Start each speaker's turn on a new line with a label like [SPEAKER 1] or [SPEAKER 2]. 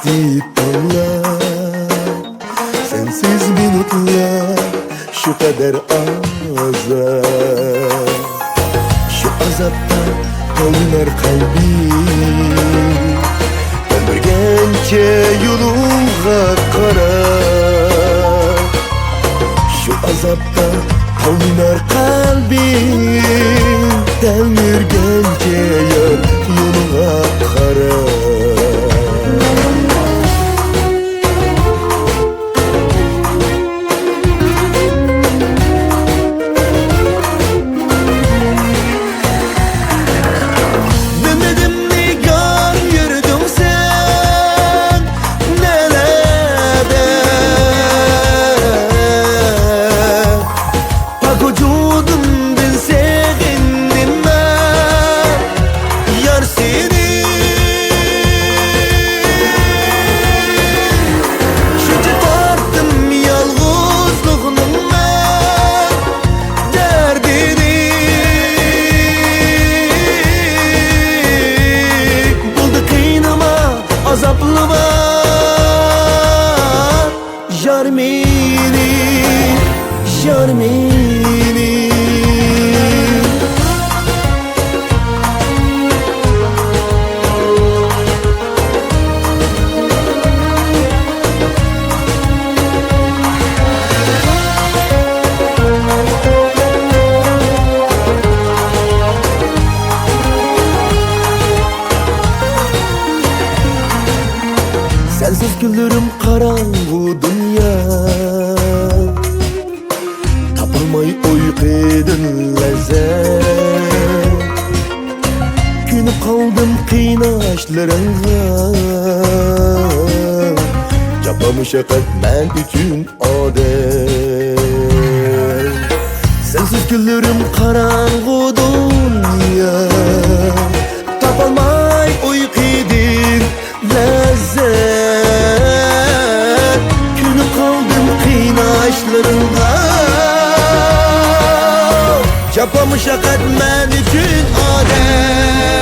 [SPEAKER 1] geçti tonlar, sensiz minutlar şu kadar azap. Şu azapta oynar kalbim, ömürgençe yoluna karar. Şu azapta oynar kalbim, ömürgençe yoluna karar. Azaplı var Jarmini, Jarmini. Sensiz gülürüm karanlığı dünya, tapılmay uykudan lezzet. Günü kaldım kıynaşlarınla, çapa müşakkat ben üçün adet. Sensiz gülürüm karanlığı dünya, tapılmay uykudan lezzet. Günü kaldım kıynaşlarında, çapa müşakkat men için adet.